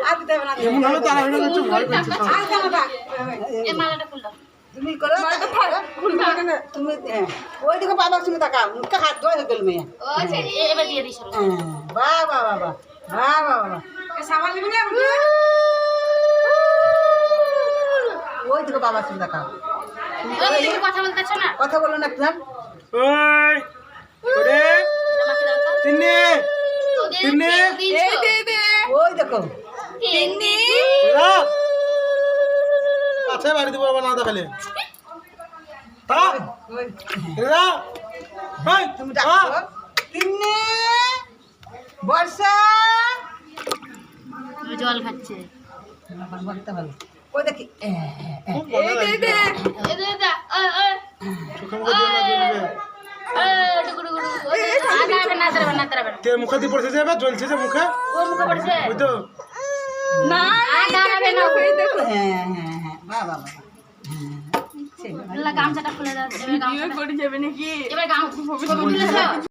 আর দিতে হবে না এমন হলো তারা হলো একটু ভয় করছে সব। আর দাও না এই মালাটা খুল দাও। তুমি করো খুলবে না তুমি ওই দিকে বাবার সঙ্গে তাকাও মুখে হাত ধোয়া হয়ে গেল মেয়ে ও সেই এবার দিয়ে দিছ। বাহ বাহ বাহ বাহ বাহ বাহ বাহ সাবান নিবি না ওই দিকে বাবার সঙ্গে তাকাও ওই তুমি কথা বলতেছ না? কথা বলো না একদম ওই ওরে আমাকে দাও তো। তিন্নি তোদের তিন্নি এই দে ওই দেখো তিন্নি এরা কাছে বাড়ি দিব না দা ফেলে তা ওই এরা ভাই তুমি ডাকো তিন্নি বর্ষা জল খাচ্ছে। বলতে ভালো ওই দেখি এই দে দা চোখে মুখে দিয়ে না জ্বলবে না দাঁড়াবে। কে মুখে দিয়ে পড়ছে যে এবার জ্বলছে যে মুখে ওর মুখে পড়ছে ওই তো না দাঁড়াবে না। হ্যাঁ হ্যাঁ হ্যাঁ বাহ বাহ বাহ গামছাটা খুলে দাও। এবার গামছাটা এবার গামছা তুলেছ?